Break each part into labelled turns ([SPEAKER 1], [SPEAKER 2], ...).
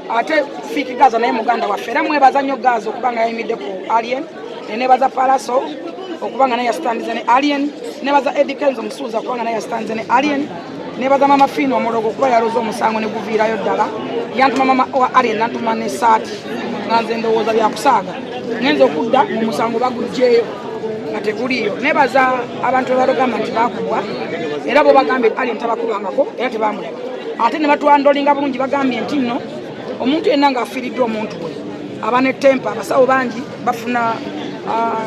[SPEAKER 1] ate Fiki Gaza naye muganda waffe era mwebaza nnyo Gaza okubanga yayimidde ku Alien nebaza Palaso okubanga naye yastandize ne Alien nebaza Eddie Kenzo Musuuza okubanga naye yastandize ne Alien nebaza Mama Fino Omologo kuba yaloza omusango ne guviirayo ddala yantuma mama wa Alien nantuma ne saati nga nze ndowooza byakusaaga ngenza okudda mu musango bagugjeeyo nga teguliyo nebaza abantu abalogamba nti bakubwa era bo bagambye Alien tabakubangako era tebamulaba ate ne batwandolinga bulungi bagambye nti nno omuntu yenna ng'afiiriddwa omuntu we aba ne tempa abasawo bangi bafuna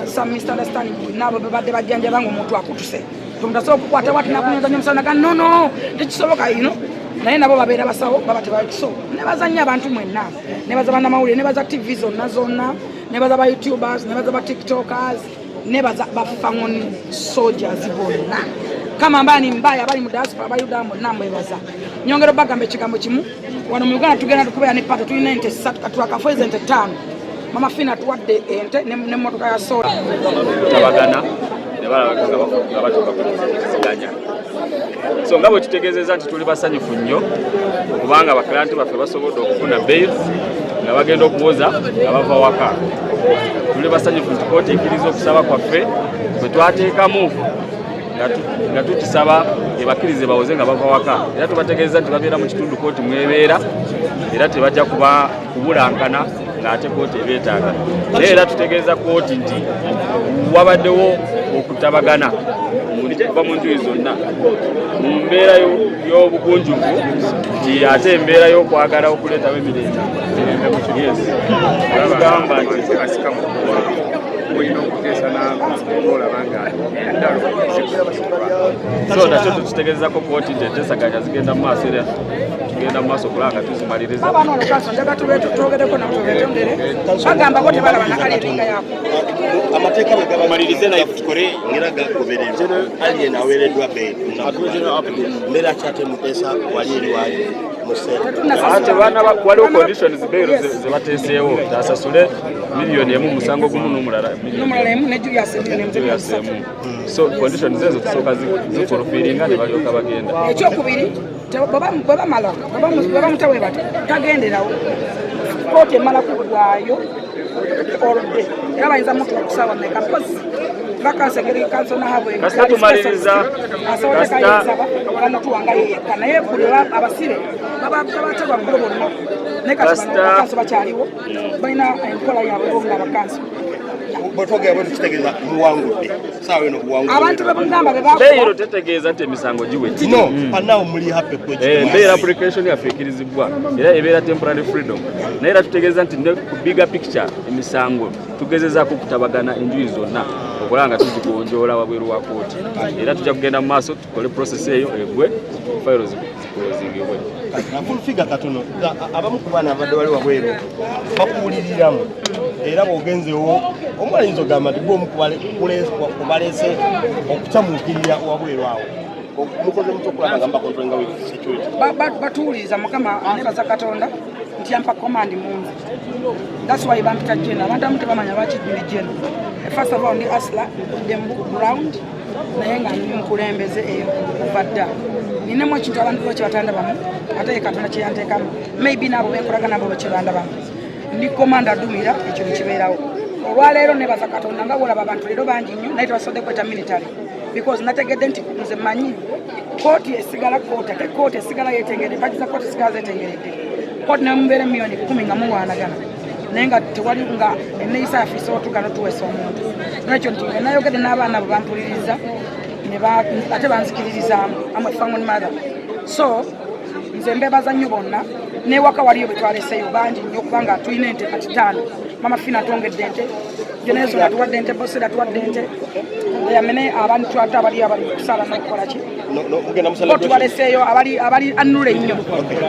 [SPEAKER 1] some misunderstanding nabo babadde bajjanjaba ng'omuntu akutuse tomutasobola okukwata wati nakunyoza nnyo omusawo naga nono tekisoboka ino naye nabo babeera basawo baba tebakiso nebaza nnyo abantu mwenna nebaza bannamawulire nebaza tv zonna nebaza ba youtubers nebaza ba tiktokers nebaza ba family soldiers bonna kama mbani mbaya bali mu diaspora abayuda bonna mwebaza nyongero bagambe ekigambo kimu wano mu Uganda tugenda tukubeera ne pato tulina ente 3 katwakafoeze ente 5 Mama Fina tuwadde ente n'emmotoka ya sola
[SPEAKER 2] tabagana ne balabanga batuka kusiganya so nga bwe tutegeezezza nti tuli basanyufu nnyo kubanga abakilanti baffe basobodde okufuna bail nga bagenda okuwoza nga bava waka tuli basanyufu nti kooti ekkiriza okusaba kwaffe bwe twateekamu nga tukisaba ebakkirize bawoze nga bava waka era tubategeeza nti babeera mu kitundu kooti mwebeera era tebajja kubulankana ng'ate kooti ebeetaaga naye era tutegeeza kooti nti wabaddewo okutabagana kuba mu njuyi zonna mu mbeera y'obugunjuvu nti ate embeera y'okwagala okuleetawo emirembe mu kigeezi bagamba nti asikamu olina okuteesa n'olabanga endalo so nakyo tukitegeezako kooti nti enteesaganya zigenda mu maaso era tugenda mu maaso kulanga tuzimaliriza
[SPEAKER 1] bagambako tebalaba nakaleeringa yako
[SPEAKER 3] amateeka bwe gabamalirize naye tukole ngera gagoberera Alien aweereddwa beeyi mbeera kyate muteesa wali eriwaali
[SPEAKER 2] ate baana waliwo conditions beero ze bateeseewo asasule miliyoni emu musango gumu n'omulala so conditions ezo tusooka zifulfiringa ne balyoka bagenda
[SPEAKER 1] ekyokubiri bwe bamala bwe bamutawe bati tagenderawo kooti emala kuggwaayo oludde era bayinza muntu okusaawa meka mpozi bakansegere kansona habwe
[SPEAKER 2] kasita tumaliriza
[SPEAKER 1] tuwanga yeyekka naye buli abasibe babatabwa ggulu bonna naye kakanso bakyaliwo balina enkola yaabwe bonga abakanso
[SPEAKER 3] bwetwogera bwe tukitegeeza muwangudde saawa eno buwangudde
[SPEAKER 1] abantu bebugamba
[SPEAKER 2] beeyiro tetegeeza nti emisango giwedde
[SPEAKER 3] no panawo muli happy
[SPEAKER 2] embeera application yaffe ekkirizibwa era ebeera temporary freedom naye era tutegeeza nti ne ku bigger picture emisango tugezezaako okutabagana enjuyi zonna okulanga tuzigonjoola wabweru wa kooti era tujja kugenda mu maaso tukole process eyo egwe fayiro zikolozingibwe
[SPEAKER 3] fulfiga katono abamu ku baana abadde wali wabweru bakuwuliriramu era bw'ogenzewo omwana yinza ogamba nti gwomu kubaleese okukyamuukirira wabweru awo mukoze mutya okulaba nga mbakontrolinga security
[SPEAKER 1] batuwuliriza mukama nebaza katonda nti yampa command mungu that's why bampita jena abantu abamu tebamanya bakidiri jena first of all ndi asla nkudde mu ground naye nga ndi mukulembeze eyo kuva dda ninemu ekintu abantu bakyebatandabamu ate ye katonda kyeyanteekamu maybe nabo benkolaga nabo bakyebandabamu ndi komanda adumira ekyo nekibeerawo olwaleero nebaza katonda nga bwolaba abantu leero bangi nnyo naye tebasobodde kweta military because nategedde nti nze manyi kooti esigala kooti ate kooti esigala yeetengeredde mpagi za kooti esigala zeetengeredde kooti nemubeera miliyoni 10 nga muwaanagana naye nga tewali nga enneeyisa yafiisa otugano tuweesa omuntu nakyo nti nayogedde n'abaana bwe bampuliriza ate banzikiririzaamu amwe family mother so nze mbebaza nnyo bonna newaka waliyo betwaleseeyo bangi nnyo kubanga tulina ente kati 5 Mama Fina atongedde ente genezo atuwadde ente bosera atuwadde ente yamene abantu ate abali kusala n'okukola ki tubaleseeyo abali anule nnyo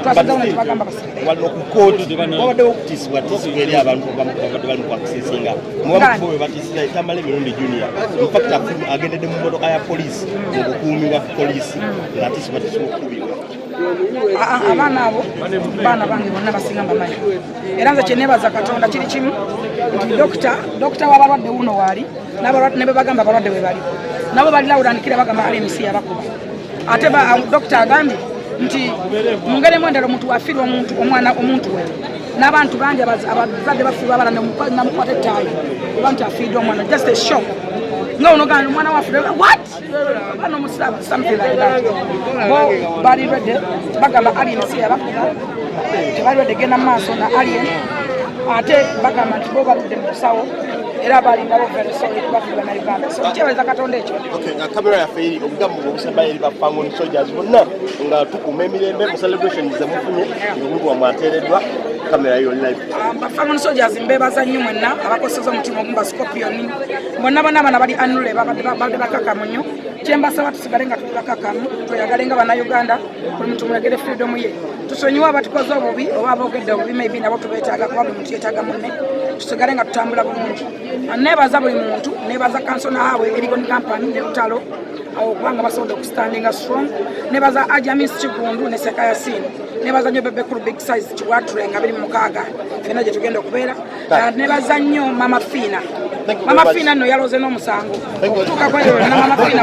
[SPEAKER 1] twasazawo netubagamba basirikale
[SPEAKER 3] walina okukoodi wabaddewo okutisibwatisibwa eri abantu babadde bali mukwakisesinga mubamukubo bwe batisira etambala emirundi junior infact agendedde mu motoka ya poliisi mu bukuumi bwa poliisi ng'atisibwatisibwa okukubibwa
[SPEAKER 1] abaana abo baana bange bonna basinga mamayi era nze kyenebaza katonda kiri kimu nti dokita w'abalwadde wuno waali ne bebagamba abalwadde we bali nabo bali lawulandikira bagamba ali emisi yabakuba ate dokita agambye nti mungeremu endala omuntu wafiirwa omwana omuntu we n'abantu bangi abazadde bafiirwa abala namukwata ettaayi kuba nti afiiddwa omwana just a shock nga onogana omwana waffe what bano omusiraamu something like that bo bali redde bagamba alien si yabakuba tebali redde genda mu maaso na alien ate bagamba nti bo baludde mu kusawo era balindabo very sorry kubafiirwa na Uganda so kyebaza Katonda ekyo
[SPEAKER 3] kamera yaffe eri obugambo obusaba eri ba Fangon Soldiers bonna nga tukuuma emirembe mu celebration zemufunye omuntu wamwateereddwa kamera yo live
[SPEAKER 1] Fangon Soldiers mbebaza nnyo mwenna abakoseza omutima ogumba Scorpion bonna bana bali anule babadde bakakamu nnyo kyembasaba tusigale nga tuli bakakamu tweyagale nga bannayuganda buli muntu muyagere freedom ye tusonyiwe abatukoze obubi oba aboogedde obubi maybe nabo tubeetaaga kuba buli muntu yeetaaga munne tusigale nga tutambula bulungi nebaza buli muntu nebaza kansona hawe Erigon Company ne Lutalo okubanga basobodde okustandinga strong nebaza Ajamis Kigundu ne Sekaya Sin nebaza nnyo Bebe Kuru Big Size Kiwature nga 26 fena gye tugenda okubeera nebaza nnyo Mama Fina nno yaloze n'omusango okutuuka kwayo na Mama Fina